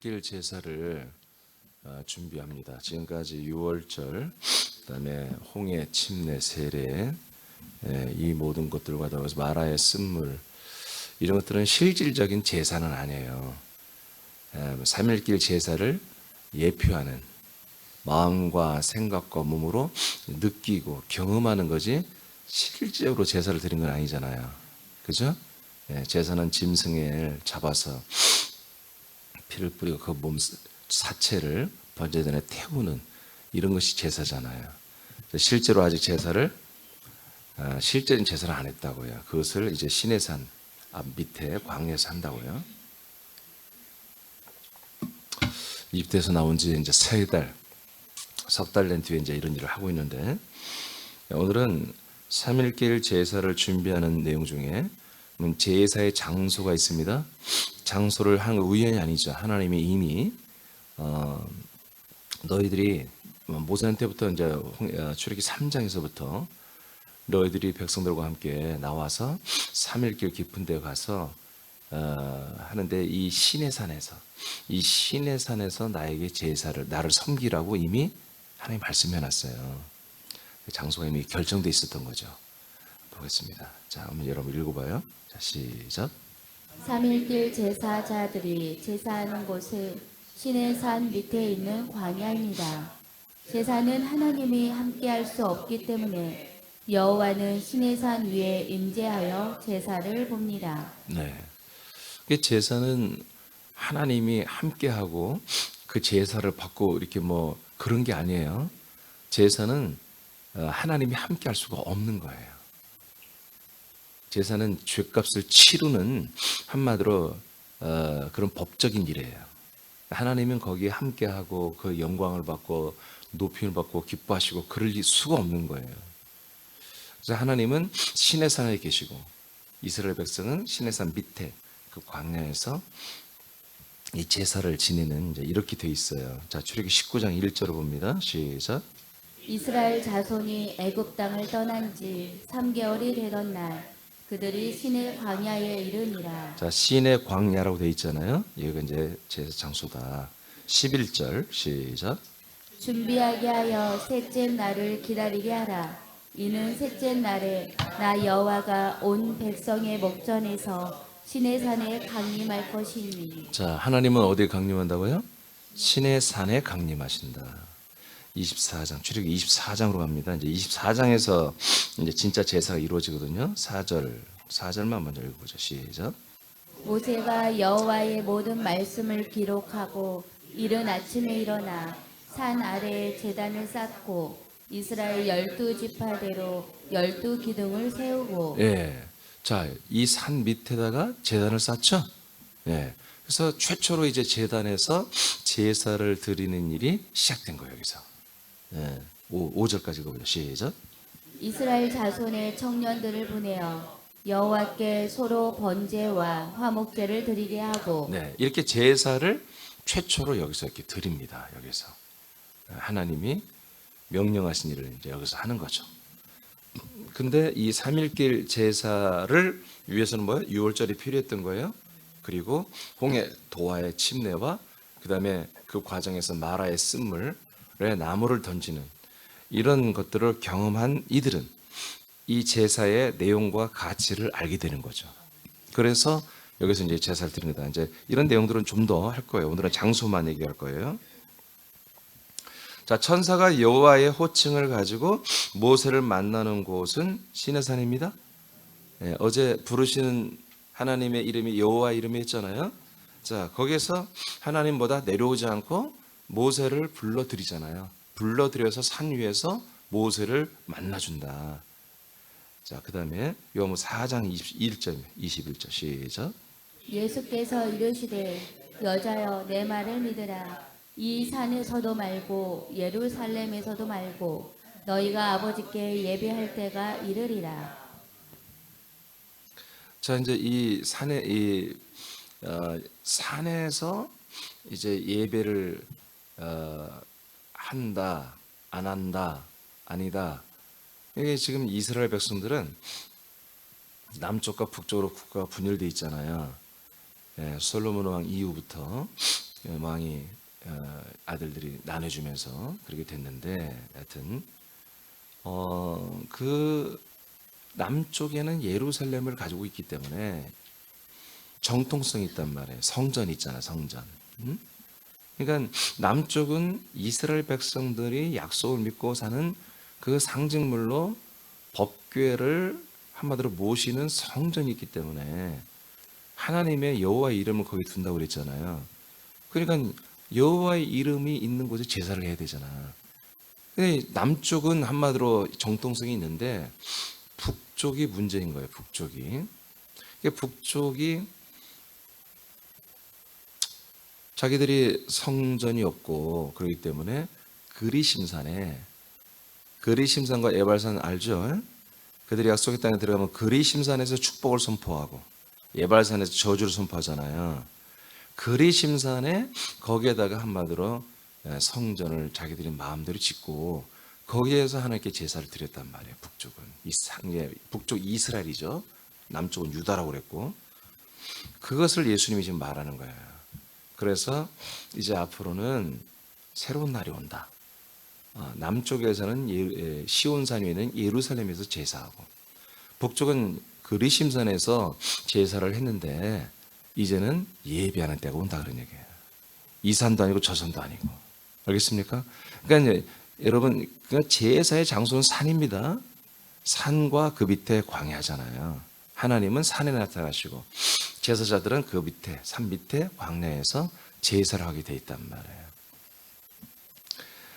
길 제사를 준비합니다. 지금까지 유월절, 그다음에 홍해, 침례, 세례, 이 모든 것들과 더불어서 마라의 쓴물, 이런 것들은 실질적인 제사는 아니에요. 3일길 제사를 예표하는 마음과 생각과 몸으로 느끼고 경험하는 거지 실질적으로 제사를 드린 건 아니잖아요. 그죠? 제사는 짐승을 잡아서 피를 뿌리고 그 몸 사체를 번제단에 태우는 이런 것이 제사잖아요. 실제로 아직 제사를 실제는 제사를 안 했다고요. 그것을 이제 시내산 앞 밑에 광야에서 한다고요. 이집트에서 나온 지 이제 석 달 된 뒤에 이제 이런 일을 하고 있는데, 오늘은 3일길 제사를 준비하는 내용 중에 제사의 장소가 있습니다. 장소를 한 우연이 아니죠. 하나님이 이미 너희들이 모세한테부터 이제 출애굽기 3장에서부터 너희들이 백성들과 함께 나와서 3일길 깊은 데 가서 하는데 이 시내산에서 나에게 제사를 나를 섬기라고 이미 하나님 말씀해 놨어요. 그 장소가 이미 결정돼 있었던 거죠. 보겠습니다. 자, 한번 여러분 읽어봐요. 자, 시작. 3일길 제사자들이 제사하는 곳은 시내산 밑에 있는 광야입니다. 제사는 하나님이 함께할 수 없기 때문에 여호와는 시내산 위에 임재하여 제사를 봅니다. 네. 그 제사는 하나님이 함께하고 그 제사를 받고 이렇게 뭐 그런 게 아니에요. 제사는 하나님이 함께할 수가 없는 거예요. 제사는 죄값을 치르는 한마디로 그런 법적인 일이에요. 하나님은 거기에 함께하고 그 영광을 받고 높임을 받고 기뻐하시고 그럴 수가 없는 거예요. 그래서 하나님은 시내산에 계시고 이스라엘 백성은 시내산 밑에 그 광야에서 이 제사를 지내는 이제 이렇게 돼 있어요. 자, 출애굽기 19장 1절을 봅니다. 시작. 이스라엘 자손이 애굽 땅을 떠난 지 3개월이 되던 날 그들이 시내 광야에 이르니라. 자, 시내 광야라고 돼 있잖아요. 여기가 이제 제사 장소다. 11절 시작. 준비하게 하여 셋째 날을 기다리게 하라. 이는 셋째 날에 나 여호와가 온 백성의 목전에서 시내산에 강림할 것이니. 자, 하나님은 어디에 강림한다고요? 신의 산에 강림하신다. 24장, 출애굽기 24장으로 갑니다. 이제 24장에서 이제 진짜 제사가 이루어지거든요. 4절만 먼저 읽어보죠. 시작. 모세가 여호와의 모든 말씀을 기록하고 이른 아침에 일어나 산 아래에 제단을 쌓고 이스라엘 12지파대로 12기둥을 세우고. 예. 자, 이 산 밑에다가 제단을 쌓죠. 예. 그래서 최초로 이제 제단에서 제사를 드리는 일이 시작된 거예요, 여기서. 예. 5절까지 읽어보죠. 시작. 이스라엘 자손의 청년들을 보내어 여호와께 소로 번제와 화목제를 드리게 하고. 네. 이렇게 제사를 최초로 여기서 이렇게 드립니다. 여기서. 하나님이 명령하신 일을 이제 여기서 하는 거죠. 근데 이 3일길 제사를 위해서는 뭐예요? 유월절이 필요했던 거예요. 그리고 홍해 도화의 침례와 그다음에 그 과정에서 마라의 쓴물에 나무를 던지는 이런 것들을 경험한 이들은 이 제사의 내용과 가치를 알게 되는 거죠. 그래서 여기서 이제 제사를 드립니다. 이제 이런 내용들은 좀 더 할 거예요. 오늘은 장소만 얘기할 거예요. 자, 천사가 여호와의 호칭을 가지고 모세를 만나는 곳은 시내산입니다. 예, 어제 부르시는 하나님의 이름이 여호와 이름이었잖아요. 자, 거기에서 하나님보다 내려오지 않고 모세를 불러들이잖아요. 불러들여서 산 위에서 모세를 만나준다. 자, 그 다음에 요한복음 4장 21절 시작. 예수께서 이르시되 여자여 내 말을 믿으라. 이 산에서도 말고 예루살렘에서도 말고 너희가 아버지께 예배할 때가 이르리라. 자, 이제 이 산에서 이제 예배를 한다, 안 한다, 아니다. 이게 지금 이스라엘 백성들은 남쪽과 북쪽으로 국가가 분열돼 있잖아요. 솔로몬 왕 이후부터 왕이 아들들이 나눠주면서 그렇게 됐는데, 하여튼 그 남쪽에는 예루살렘을 가지고 있기 때문에 정통성이 있단 말이에요. 성전 있잖아, 성전. 응? 그러니까 남쪽은 이스라엘 백성들이 약속을 믿고 사는 그 상징물로 법궤를 한마디로 모시는 성전이 있기 때문에 하나님의 여호와의 이름을 거기 둔다고 그랬잖아요. 그러니까 여호와의 이름이 있는 곳에 제사를 해야 되잖아. 근데 남쪽은 한마디로 정통성이 있는데 북쪽이 문제인 거예요. 북쪽이. 북쪽이 자기들이 성전이 없고 그렇기 때문에 그리심산과 에발산 알죠? 그들이 약속의 땅에 들어가면 그리심산에서 축복을 선포하고 에발산에서 저주를 선포하잖아요. 그리심산에 거기에다가 한마디로 성전을 자기들이 마음대로 짓고 거기에서 하나님께 제사를 드렸단 말이에요. 북쪽은 북쪽 이스라엘이죠. 남쪽은 유다라고 그랬고 그것을 예수님이 지금 말하는 거예요. 그래서 이제 앞으로는 새로운 날이 온다. 남쪽에서는 시온산 위에 있는 예루살렘에서 제사하고 북쪽은 그리심산에서 제사를 했는데 이제는 예배하는 때가 온다 그런 얘기예요. 이 산도 아니고 저 산도 아니고. 알겠습니까? 그러니까 이제 여러분 제사의 장소는 산입니다. 산과 그 밑에 광야잖아요. 하나님은 산에 나타나시고 제사자들은 그 밑에 산 밑에 광야에서 제사를 하게 돼 있단 말이에요.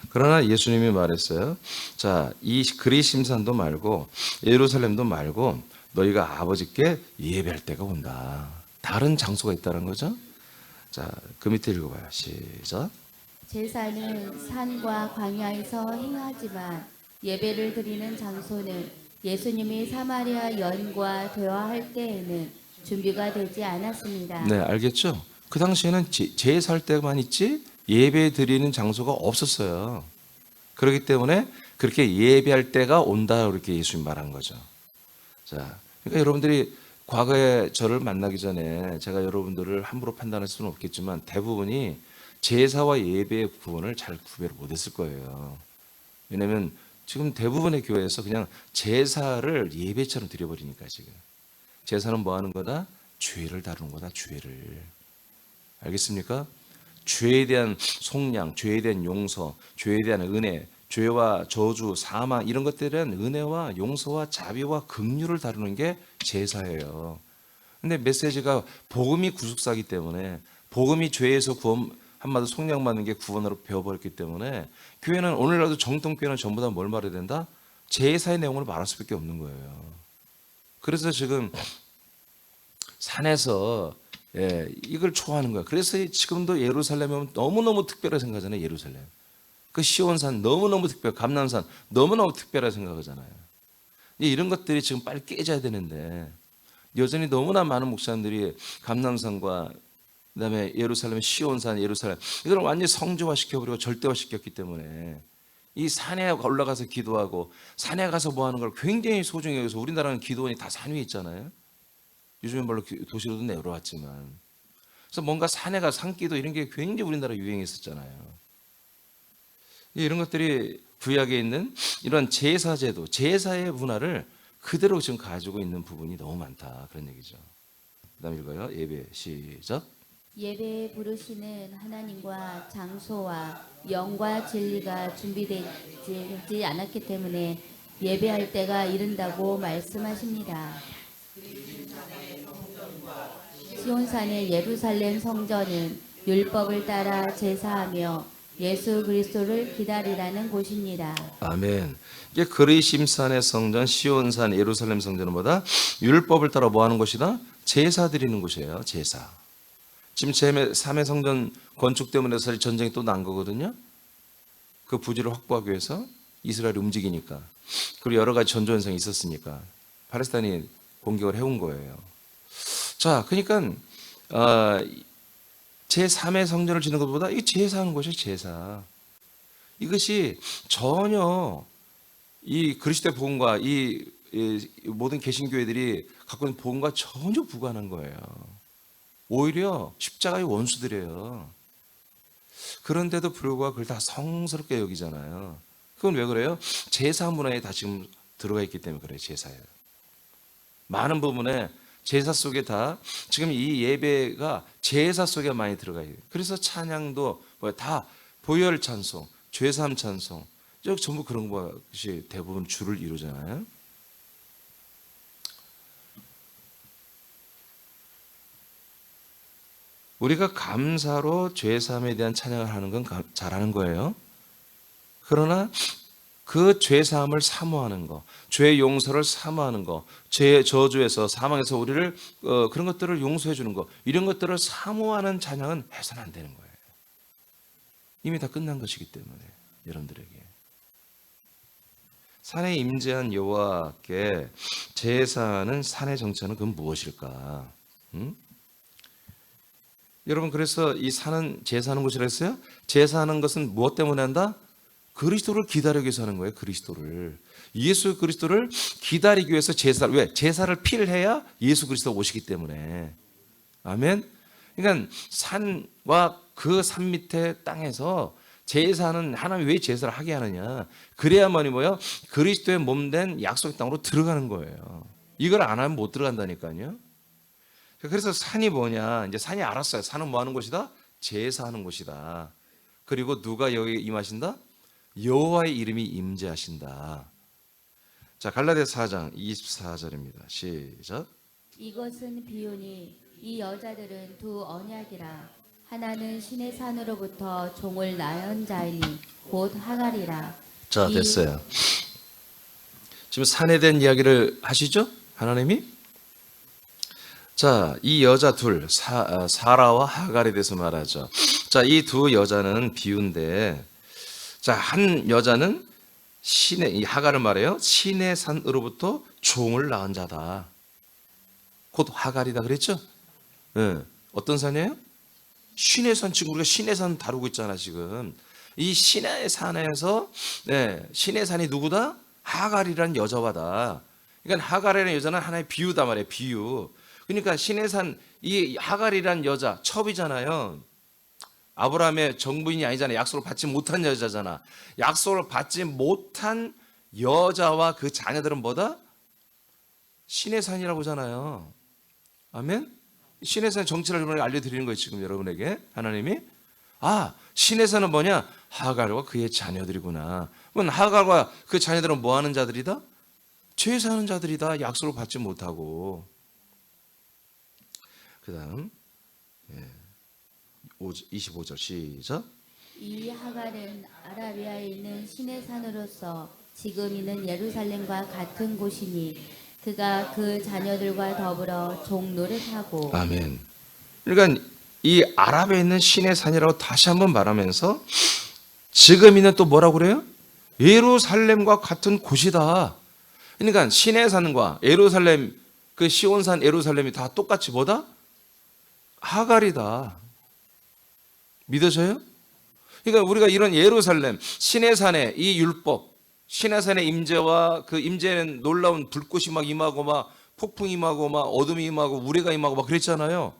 그러나 예수님이 말했어요. 자, 이 그리심산도 말고 예루살렘도 말고 너희가 아버지께 예배할 때가 온다. 다른 장소가 있다는 거죠. 자, 그 밑에 읽어봐요. 시작. 제사는 산과 광야에서 행하지만 예배를 드리는 장소는 예수님이 사마리아 여인과 대화할 때에는 준비가 되지 않았습니다. 네, 알겠죠? 그 당시에는 제사할 때만 있지 예배 드리는 장소가 없었어요. 그렇기 때문에 그렇게 예배할 때가 온다 이렇게 예수님 말한 거죠. 자, 그러니까 여러분들이 과거에 저를 만나기 전에 제가 여러분들을 함부로 판단할 수는 없겠지만 대부분이 제사와 예배의 구분을 잘 구별을 못했을 거예요. 왜냐하면 지금 대부분의 교회에서 그냥 제사를 예배처럼 드려버리니까 지금 제사는 뭐 하는 거다? 죄를 다루는 거다. 죄를. 알겠습니까? 죄에 대한 속량, 죄에 대한 용서, 죄에 대한 은혜, 죄와 저주, 사망 이런 것들에 대한 은혜와 용서와 자비와 긍휼을 다루는 게 제사예요. 근데 메시지가 복음이 구속사기 때문에 복음이 죄에서 구원 한마디로 속량받는 게 구원으로 배워버렸기 때문에 교회는 오늘날도 정통교회는 전부 다 뭘 말해야 된다? 제사의 내용을 말할 수밖에 없는 거예요. 그래서 지금 산에서 이걸 초하는 거야. 그래서 지금도 예루살렘에 오면 너무너무 특별하게 생각하잖아요. 예루살렘. 그 시온산 너무너무 특별, 감람산 너무너무 특별하게 생각하잖아요. 이런 것들이 지금 빨리 깨져야 되는데 여전히 너무나 많은 목사님들이 감람산과 그다음에 예루살렘, 시온산, 예루살렘 이걸 완전히 성조화 시켜버리고 절대화 시켰기 때문에 이 산에 올라가서 기도하고 산에 가서 뭐 하는 걸 굉장히 소중히 여기서 우리나라는 기도원이 다 산 위에 있잖아요. 요즘은 별로 도시로도 내려왔지만 그래서 뭔가 산에 가 산기도 이런 게 굉장히 우리나라 유행했었잖아요. 이런 것들이 구약에 있는 이런 제사제도, 제사의 문화를 그대로 지금 가지고 있는 부분이 너무 많다 그런 얘기죠. 그다음 읽어요. 예배 시작. 예배에 부르시는 하나님과 장소와 영과 진리가 준비되지 않았기 때문에 예배할 때가 이른다고 말씀하십니다. 시온산의 예루살렘 성전은 율법을 따라 제사하며 예수 그리스도를 기다리라는 곳입니다. 아멘. 이게 그리심산의 성전, 시온산, 예루살렘 성전은 뭐다? 율법을 따라 뭐 하는 곳이다? 제사 드리는 곳이에요. 제사. 지금 제3의 성전 건축 때문에 사실 전쟁이 또 난 거거든요. 그 부지를 확보하기 위해서 이스라엘이 움직이니까 그리고 여러 가지 전조 현상이 있었으니까 팔레스타인이 공격을 해온 거예요. 자, 그러니까 제3의 성전을 짓는 것보다 이 제사하는 것이 제사. 이것이 전혀 이 그리스도의 복음과 이 모든 개신교회들이 갖고 있는 복음과 전혀 무관한 거예요. 오히려 십자가의 원수들이에요. 그런데도 불구하고 그걸 다 성스럽게 여기잖아요. 그건 왜 그래요? 제사 문화에 다 지금 들어가 있기 때문에 그래요. 제사예요. 많은 부분에 제사 속에 다 지금 이 예배가 제사 속에 많이 들어가 있어요. 그래서 찬양도 다 보혈 찬송, 죄사함 찬송, 전부 그런 것이 대부분 주를 이루잖아요. 우리가 감사로 죄사함에 대한 찬양을 하는 건 잘하는 거예요. 그러나 그 죄사함을 사모하는 거, 죄의 용서를 사모하는 거, 죄의 저주에서 사망에서 우리를 그런 것들을 용서해 주는 거, 이런 것들을 사모하는 찬양은 해서는 안 되는 거예요. 이미 다 끝난 것이기 때문에 여러분들에게 산에 임재한 여호와께 제사하는 산의 정체는 그건 무엇일까? 여러분, 그래서 이 산은 제사하는 곳이라 했어요? 제사하는 것은 무엇 때문에 한다? 그리스도를 기다리기 위해서 하는 거예요. 그리스도를, 예수 그리스도를 기다리기 위해서 제사를, 왜? 제사를 피를 해야 예수 그리스도가 오시기 때문에. 아멘. 그러니까 산과 그 산 밑에 땅에서 제사는 하나님이 왜 제사를 하게 하느냐? 그래야만이 뭐요? 그리스도의 몸된 약속의 땅으로 들어가는 거예요. 이걸 안 하면 못 들어간다니까요. 그래서 산이 뭐냐? 이제 산이 알았어요. 산은 뭐 하는 곳이다? 제사하는 곳이다. 그리고 누가 여기 임하신다? 여호와의 이름이 임재하신다. 자, 갈라디아서 4장 24절입니다. 시작. 이것은 비유니 이 여자들은 두 언약이라. 하나는 신의 산으로부터 종을 낳은 자이니 곧 하갈이라. 자, 됐어요. 지금 산에 대한 이야기를 하시죠? 하나님이. 자, 이 여자 둘, 사라와 하갈에 대해서 말하죠. 자, 이 두 여자는 비유인데, 자, 한 여자는 이 하갈을 말해요. 신의 산으로부터 종을 낳은 자다. 곧 하갈이다 그랬죠? 네. 어떤 산이에요? 신의 산. 지금 우리가 신의 산 다루고 있잖아 지금. 이 신의 산에서 신의 산이 누구다? 하갈이라는 여자와다. 그러니까 하갈이라는 여자는 하나의 비유다 말이에요. 비유. 그러니까 신의 산, 이 하갈이라는 여자 첩이잖아요. 아브라함의 정부인이 아니잖아요. 약속을 받지 못한 여자잖아. 약속을 받지 못한 여자와 그 자녀들은 뭐다? 신의 산이라고 하잖아요. 아멘? 신의 산 정체를 여러분에게 알려드리는 거예요. 지금 여러분에게 하나님이. 신의 산은 뭐냐? 하갈과 그의 자녀들이구나. 그럼 하갈과 그 자녀들은 뭐 하는 자들이다? 죄 사는 자들이다. 약속을 받지 못하고. 그 다음 25절 시작. 이 하갈은 아라비아에 있는 신의 산으로서 지금 있는 예루살렘과 같은 곳이니 그가 그 자녀들과 더불어 종 노릇하고. 아멘. 그러니까 이 아랍에 있는 신의 산이라고 다시 한번 말하면서 지금 있는 또 뭐라고 그래요? 예루살렘과 같은 곳이다. 그러니까 신의 산과 예루살렘, 그 시온산 예루살렘이 다 똑같이 뭐다? 하갈이다. 믿어져요? 그러니까 우리가 이런 예루살렘, 신의 산의 이 율법, 신의 산의 임재와 그 임재는 놀라운 불꽃이 막 임하고 막 폭풍이 임하고 막 어둠이 임하고 우레가 임하고 막 그랬잖아요.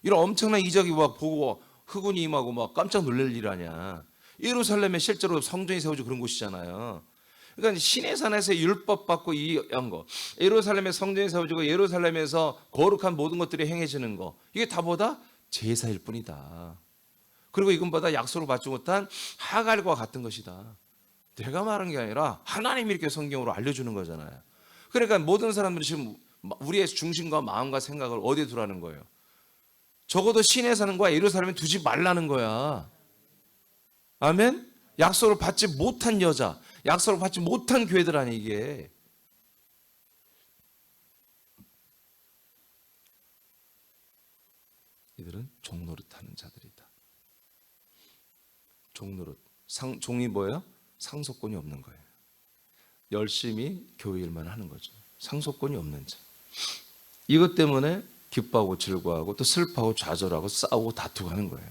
이런 엄청난 이적이 막 보고 흑운이 임하고 막 깜짝 놀랄 일 아니야. 예루살렘에 실제로 성전이 세워지고 그런 곳이잖아요. 그러니까 신의 산에서 율법 받고 이한 거, 예루살렘에 성전이 세워지고 예루살렘에서 거룩한 모든 것들이 행해지는 거, 이게 다 뭐다? 제사일 뿐이다. 그리고 이건보다 약속을 받지 못한 하갈과 같은 것이다. 내가 말한 게 아니라 하나님이 이렇게 성경으로 알려주는 거잖아요. 그러니까 모든 사람들이 지금 우리의 중심과 마음과 생각을 어디에 두라는 거예요? 적어도 신의 산과 예루살렘에 두지 말라는 거야. 아멘? 약속을 받지 못한 여자, 약속을 받지 못한 교회들 아니 이게. 이들은 종노릇하는 자들이다. 종노릇. 종이 뭐예요? 상속권이 없는 거예요. 열심히 교회 일만 하는 거죠. 상속권이 없는 자. 이것 때문에 기뻐하고 즐거워하고 또 슬퍼하고 좌절하고 싸우고 다투고 하는 거예요.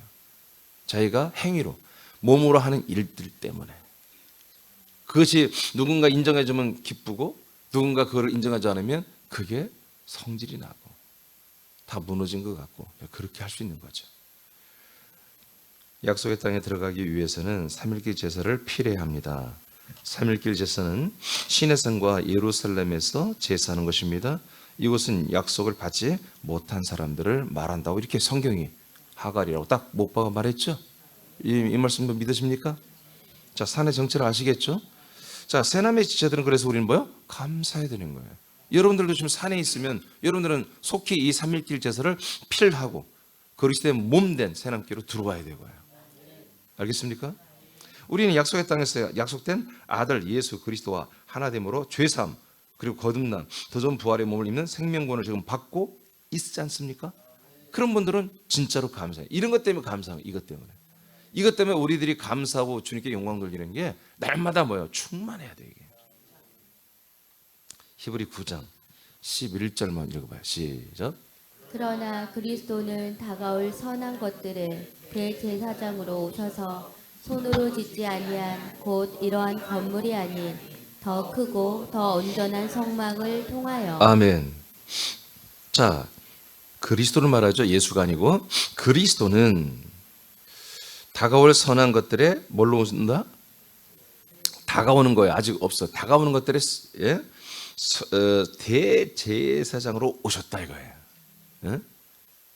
자기가 행위로, 몸으로 하는 일들 때문에. 그것이 누군가 인정해주면 기쁘고 누군가 그걸 인정하지 않으면 그게 성질이 나고 다 무너진 것 같고 그렇게 할 수 있는 거죠. 약속의 땅에 들어가기 위해서는 3일길 제사를 필해야 합니다. 3일길 제사는 시내산과 예루살렘에서 제사하는 것입니다. 이것은 약속을 받지 못한 사람들을 말한다고 이렇게 성경이 하갈이라고 딱 못 박아 말했죠. 이 말씀도 믿으십니까? 자, 산의 정체를 아시겠죠? 자, 새남의 지체들은 그래서 우리는 뭐요? 감사해야 되는 거예요. 여러분들도 지금 산에 있으면 여러분들은 속히 이 3일길 제사를 필하고 그리스도의 몸된 새남교로 들어와야 되고요. 알겠습니까? 우리는 약속의 땅에서 약속된 아들 예수 그리스도와 하나됨으로 죄사함 그리고 거듭남 더 좋은 부활의 몸을 입는 생명권을 지금 받고 있지 않습니까? 그런 분들은 진짜로 감사해요. 이런 것 때문에 감사해요. 이것 때문에 우리들이 감사하고 주님께 영광 돌리는 게 날마다 뭐예요? 충만해야 돼 이게. 히브리 9장 11절만 읽어봐요. 시작. 그러나 그리스도는 다가올 선한 것들을 대제사장으로 오셔서 손으로 짓지 아니한 곧 이러한 건물이 아닌 더 크고 더 온전한 성막을 통하여 아멘. 자, 그리스도를 말하죠. 예수가 아니고 그리스도는 다가올 선한 것들에 뭘로 오신다? 다가오는 거예요. 아직 없어. 다가오는 것들에 대제사장으로 오셨다 이거예요. 예?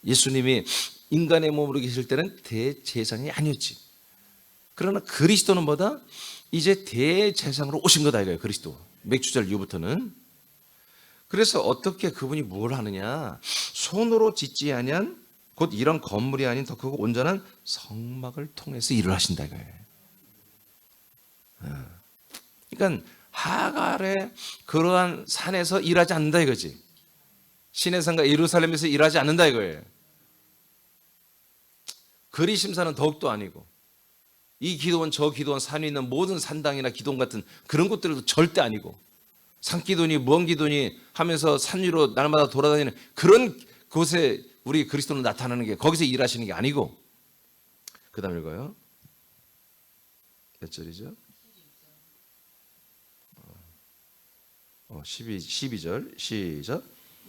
예수님이 인간의 몸으로 계실 때는 대제사장이 아니었지. 그러나 그리스도는 뭐다? 이제 대제사장으로 오신 거다 이거예요. 그리스도. 맥주절 이후부터는. 그래서 어떻게 그분이 뭘 하느냐? 손으로 짓지 아니한 곧 이런 건물이 아닌 더 크고 온전한 성막을 통해서 일을 하신다 이거예요. 그러니까 하갈의 그러한 산에서 일하지 않는다 이거지. 시내산과 예루살렘에서 일하지 않는다 이거예요. 그리심산은 더욱도 아니고 이 기도원 저 기도원 산에 있는 모든 산당이나 기도원 같은 그런 곳들도 절대 아니고 산기도니 먼기도니 하면서 산 위로 날마다 돌아다니는 그런 곳에 우리 그리스도는 나타나는 게 거기서 일하시는 게 아니고 그 다음 읽어요. 몇 절이죠? 12절 시작.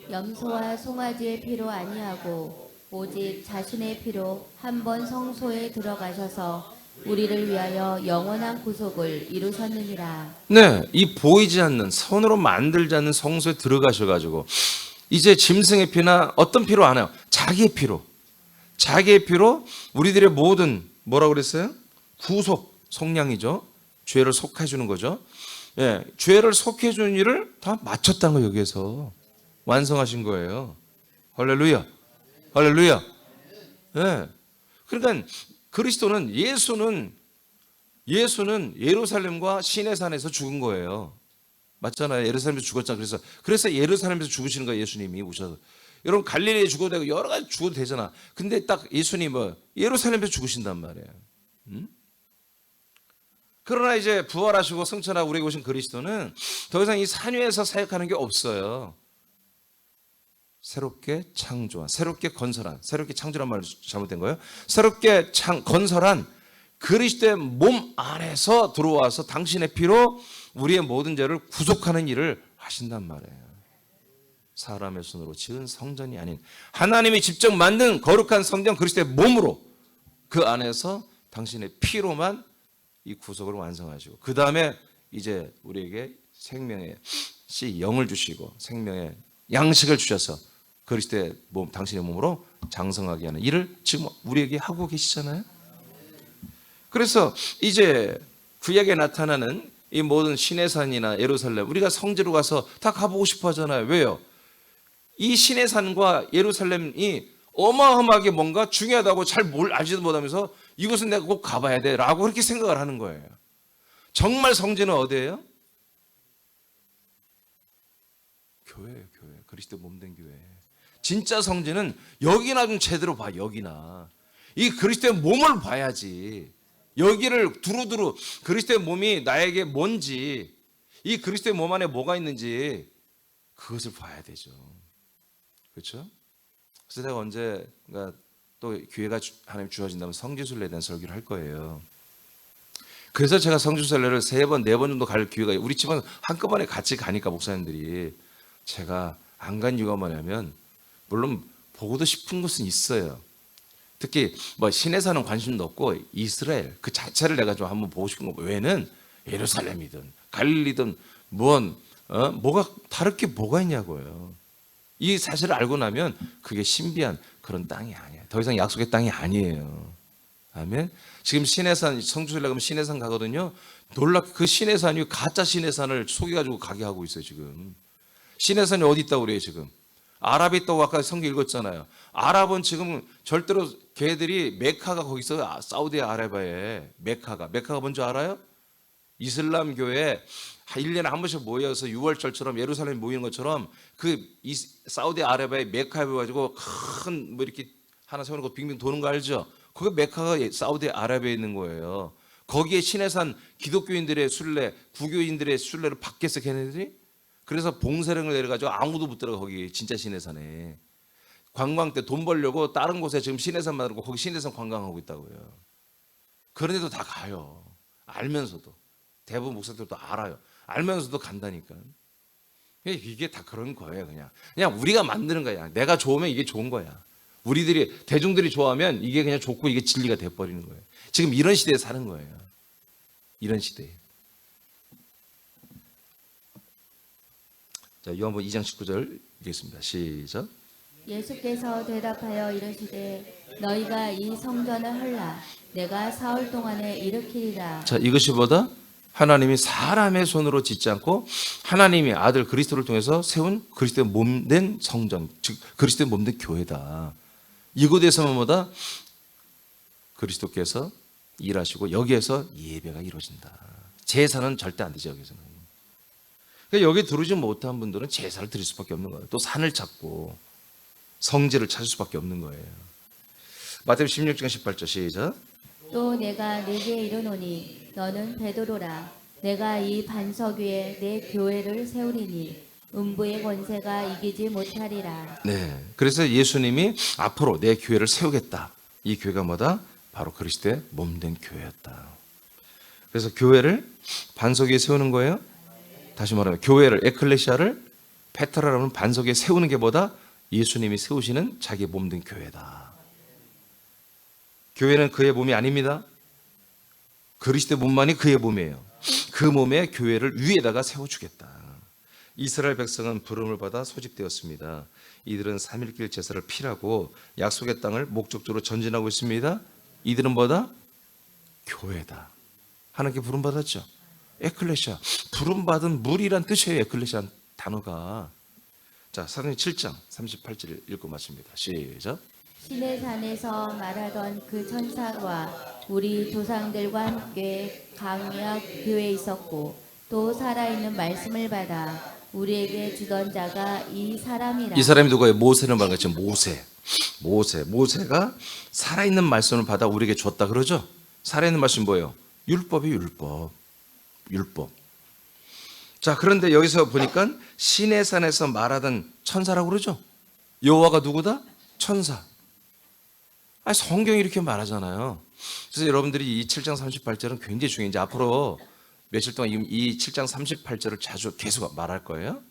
염소와 송아지의 피로 아니하고 오직 자신의 피로 한 번 성소에 들어가셔서 우리를 위하여 영원한 구속을 이루셨느니라. 네, 이 보이지 않는 손으로 만들지 않는 성소에 들어가셔가지고 이제 짐승의 피나 어떤 피로 안 해요. 자기의 피로 우리들의 모든 뭐라고 그랬어요? 구속, 속량이죠. 죄를 속해 주는 거죠. 예, 죄를 속해 주는 일을 다 마쳤다는 거예요. 여기에서 완성하신 거예요. 할렐루야. 할렐루야. 예. 그러니까 그리스도는 예수는 예루살렘과 시내산에서 죽은 거예요. 맞잖아요. 예루살렘에서 죽었잖아. 그래서 예루살렘에서 죽으시는 거예요. 예수님이 오셔서. 여러분 갈릴리에 죽어도 되고 여러 가지 죽어도 되잖아. 근데 딱 예수님은 예루살렘에서 죽으신단 말이에요. 그러나 이제 부활하시고 승천하고 우리에게 오신 그리스도는 더 이상 이 산 위에서 사역하는 게 없어요. 새롭게 창조한, 새롭게 건설한, 새롭게 창조란 말 잘못된 거예요. 새롭게 건설한 그리스도의 몸 안에서 들어와서 당신의 피로 우리의 모든 죄를 구속하는 일을 하신단 말이에요. 사람의 손으로 지은 성전이 아닌 하나님이 직접 만든 거룩한 성전 그리스도의 몸으로 그 안에서 당신의 피로만 이 구속을 완성하시고 그 다음에 이제 우리에게 생명의 영을 주시고 생명의 양식을 주셔서 그리스도의 몸, 당신의 몸으로 장성하게 하는 일을 지금 우리에게 하고 계시잖아요. 그래서 이제 구약에 나타나는 이 모든 시내산이나 예루살렘 우리가 성지로 가서 다 가보고 싶어 하잖아요. 왜요? 이 시내산과 예루살렘이 어마어마하게 뭔가 중요하다고 잘 알지도 못하면서 이곳은 내가 꼭 가봐야 돼 라고 그렇게 생각을 하는 거예요. 정말 성지는 어디예요? 교회예요. 교회. 그리스도 몸된 교회. 진짜 성지는 여기나 좀 제대로 봐. 여기나 이 그리스도의 몸을 봐야지. 여기를 두루두루 그리스도의 몸이 나에게 뭔지 이 그리스도의 몸 안에 뭐가 있는지 그것을 봐야 되죠. 그렇죠? 그래서 내가 언젠가 또 기회가 하나님 주어진다면 성지순례에 대한 설교를 할 거예요. 그래서 제가 성지순례를 3번, 4번 정도 갈 기회가 우리 집은 한꺼번에 같이 가니까 목사님들이 제가 안 간 이유가 뭐냐면 물론 보고도 싶은 것은 있어요. 특히 뭐 시내산은 관심도 없고 이스라엘 그 자체를 내가 좀 한번 보고 싶은 거. 외에는 예루살렘이든 갈릴리든 뭐가 다를 게 뭐가 있냐고요. 이 사실을 알고 나면 그게 신비한 그런 땅이 아니에요. 더 이상 약속의 땅이 아니에요. 아멘. 지금 시내산 성주에 가면 시내산 가거든요. 놀랍게 그 시내산이 가짜 시내산을 속여가지고 가게 하고 있어요. 지금 시내산이 어디 있다고 그래요? 지금 아랍에 있다고 아까 성경 읽었잖아요. 아랍은 지금 절대로 걔들이 메카가 거기 있어요. 사우디아라비아에 메카가 뭔지 알아요? 이슬람 교회 1년에 한 번씩 모여서 6월절처럼 예루살렘 모이는 것처럼 그 사우디아라비아의 메카에 모여가지고 큰 뭐 이렇게 하나 세우는 빙빙 도는 거 알죠? 거기 메카가 사우디아라비아에 있는 거예요. 거기에 시내산 기독교인들의 순례, 구교인들의 순례를 받겠어 걔네들이? 그래서 봉쇄령을 내려가지고 아무도 못 들어가. 거기 진짜 시내산에 관광 때 돈 벌려고 다른 곳에 지금 시내산 만들고 거기 시내산 관광하고 있다고요. 그런데도 다 가요. 알면서도. 대부분 목사들도 알아요. 알면서도 간다니까. 이게 다 그런 거예요. 그냥 우리가 만드는 거야. 내가 좋으면 이게 좋은 거야. 우리들이 대중들이 좋아하면 이게 그냥 좋고 이게 진리가 돼버리는 거예요. 지금 이런 시대에 사는 거예요. 이런 시대에. 자, 요한복음 2장 19절 읽겠습니다. 시작. 예수께서 대답하여 이르시되 너희가 이 성전을 헐라 내가 사흘 동안에 일으키리라. 자, 이것이 뭐다? 하나님이 사람의 손으로 짓지 않고 하나님이 아들 그리스도를 통해서 세운 그리스도의 몸된 성전, 즉 그리스도의 몸된 교회다. 이곳에서만 뭐다? 그리스도께서 일하시고 여기에서 예배가 이루어진다. 제사는 절대 안 되죠. 여기서는. 그러니까 여기 들어오지 못한 분들은 제사를 드릴 수밖에 없는 거예요. 또 산을 찾고 성지를 찾을 수밖에 없는 거예요. 마태복음 16장 18절 시작. 또 내가 네게 이르노니 너는 베드로라 내가 이 반석 위에 내 교회를 세우리니 음부의 권세가 이기지 못하리라. 네. 그래서 예수님이 앞으로 내 교회를 세우겠다. 이 교회가 뭐다? 바로 그리스도의 몸된 교회였다. 그래서 교회를 반석 위에 세우는 거예요. 다시 말하면 교회를 에클레시아를 페트라라는 반석 위에 세우는 게 뭐다? 예수님이 세우시는 자기 몸된 교회다. 교회는 그의 몸이 아닙니다. 그리스도의 몸만이 그의 몸이에요. 그 몸에 교회를 위에다가 세워주겠다. 이스라엘 백성은 부름을 받아 소집되었습니다. 이들은 3일길 제사를 피라고 약속의 땅을 목적적으로 전진하고 있습니다. 이들은 뭐다? 교회다. 하나님께 부름받았죠. 에클레시아, 부름받은 무리란 뜻이에요. 에클레시아 단어가. 자, 사도행전 7장 38절 읽고 마칩니다. 시작. 시내산에서 말하던 그 천사와 우리 조상들과 함께 강약 교회에 있었고 또 살아있는 말씀을 받아 우리에게 주던 자가 이 사람이라. 이 사람이 누구예요? 모세를 말하죠. 모세가 살아있는 말씀을 받아 우리에게 줬다 그러죠. 살아있는 말씀 뭐예요? 율법이 율법. 자, 그런데 여기서 보니까 시내산에서 말하던 천사라고 그러죠. 여호와가 누구다? 천사. 아니, 성경이 이렇게 말하잖아요. 그래서 여러분들이 이 7장 38절은 굉장히 중요해요. 이제 앞으로 며칠 동안 이 7장 38절을 자주 계속 말할 거예요.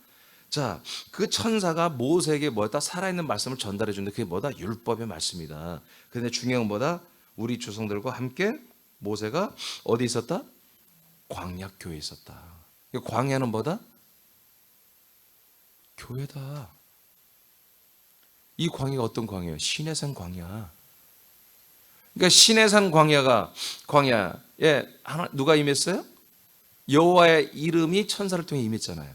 자, 그 천사가 모세에게 뭐다? 살아있는 말씀을 전달해 주는데 그게 뭐다? 율법의 말씀이다. 그런데 중요한 건 뭐다? 우리 조상들과 함께 모세가 어디 있었다? 광야교회에 있었다. 광야는 뭐다? 교회다. 이 광야가 어떤 광야예요? 시내산 광야. 그러니까 시내산 광야에 누가 임했어요? 여호와의 이름이 천사를 통해 임했잖아요.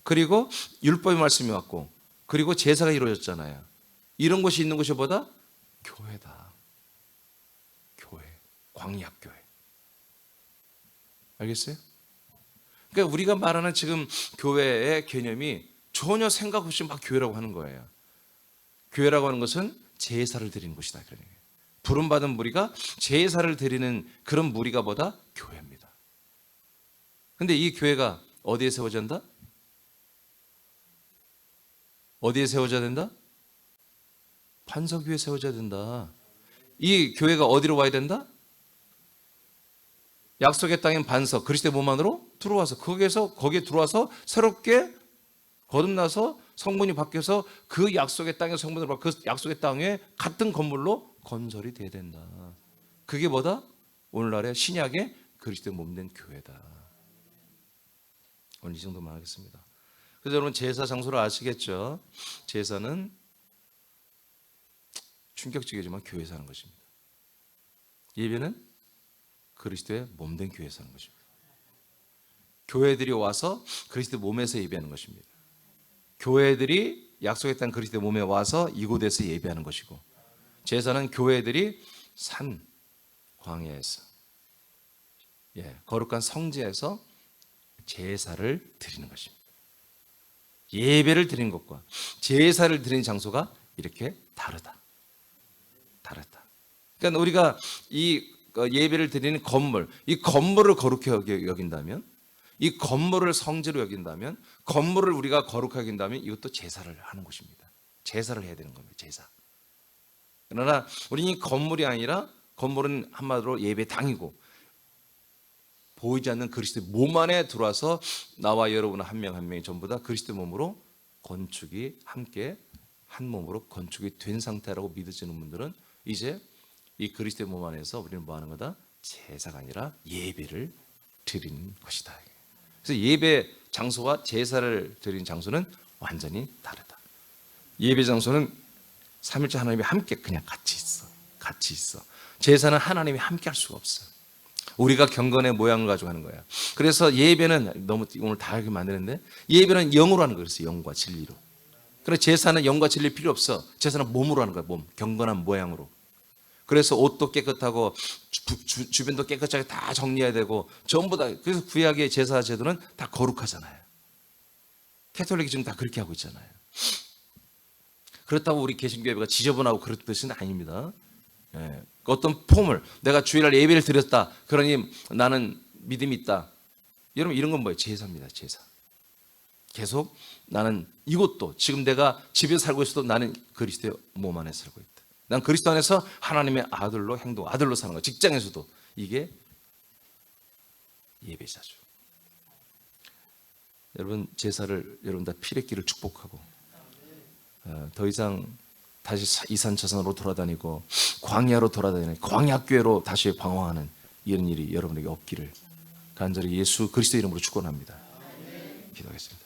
그리고 율법의 말씀이 왔고, 그리고 제사가 이루어졌잖아요. 이런 것이 있는 것이 뭐다? 교회다. 교회, 광야교회. 알겠어요? 그러니까 우리가 말하는 지금 교회의 개념이 전혀 생각 없이 막 교회라고 하는 거예요. 교회라고 하는 것은 제사를 드리는 곳이다. 그러니까 부름받은 무리가 제사를 드리는 그런 무리가 뭐다? 교회입니다. 근데 이 교회가 어디에 세워져야 된다? 어디에 세워져야 된다? 반석 위에 세워져야 된다. 이 교회가 어디로 와야 된다? 약속의 땅인 반석, 그리스도의 몸 안으로 들어와서 거기에 들어와서 새롭게 거듭나서 성문이 바뀌어서 그 약속의 땅의 성문으로 그 약속의 땅에 같은 건물로 건설이 돼야 된다. 그게 뭐다? 오늘날의 신약의 그리스도의 몸된 교회다. 오늘 이 정도만 하겠습니다. 그래서 여러분 제사 장소를 아시겠죠? 제사는 충격적이지만 교회에서 하는 것입니다. 예배는 그리스도의 몸된 교회에서 하는 것입니다. 교회들이 와서 그리스도 몸에서 예배하는 것입니다. 교회들이 약속했던 그리스도 몸에 와서 이곳에서 예배하는 것이고, 제사는 교회들이 산 광야에서 거룩한 성지에서 제사를 드리는 것입니다. 예배를 드리는 것과 제사를 드리는 장소가 이렇게 다르다. 그러니까 우리가 이 예배를 드리는 건물, 이 건물을 거룩히 여긴다면, 이 건물을 성지로 여긴다면, 건물을 우리가 거룩하게 여긴다면 이것도 제사를 하는 곳입니다. 제사를 해야 되는 겁니다. 제사. 그러나 우리는 이 건물이 아니라, 건물은 한마디로 예배당이고, 보이지 않는 그리스도의 몸 안에 들어와서 나와 여러분 한 명 한 명이 전부 다 그리스도의 몸으로 건축이 함께 한 몸으로 건축이 된 상태라고 믿어지는 분들은 이제 이 그리스도의 몸 안에서 우리는 뭐 하는 거다? 제사가 아니라 예배를 드리는 것이다. 그래서 예배 장소와 제사를 드리는 장소는 완전히 다르다. 예배 장소는 삼위일체 하나님이 함께 그냥 같이 있어. 제사는 하나님이 함께 할 수가 없어. 우리가 경건의 모양을 가지고 하는 거야. 그래서 예배는 너무 오늘 다 하게 만드는데, 예배는 영으로 하는 거예요. 그래서 영과 진리로. 그래서 제사는 영과 진리 필요 없어. 제사는 몸으로 하는 거야. 몸, 경건한 모양으로. 그래서 옷도 깨끗하고 주변도 깨끗하게 다 정리해야 되고 전부 다. 그래서 구약의 제사 제도는 다 거룩하잖아요. 캐톨릭이 지금 다 그렇게 하고 있잖아요. 그렇다고 우리 개신교회가 지저분하고 그런 뜻은 아닙니다. 어떤 폼을, 내가 주일날 예배를 드렸다, 그러니 나는 믿음이 있다. 여러분, 이런 건 뭐예요? 제사입니다. 제사. 계속 나는 이것도, 지금 내가 집에 살고 있어도 나는 그리스도의 몸 안에 살고 있다. 난 그리스도 안에서 하나님의 아들로 행동, 아들로 사는 거야. 직장에서도. 이게 예배자죠. 여러분, 제사를 여러분 다 피레끼를 축복하고 더 이상 다시 이산저산으로 돌아다니고 광야로 돌아다니는, 광야교회로 다시 방황하는 이런 일이 여러분에게 없기를 간절히 예수 그리스도 이름으로 축원합니다. 기도하겠습니다.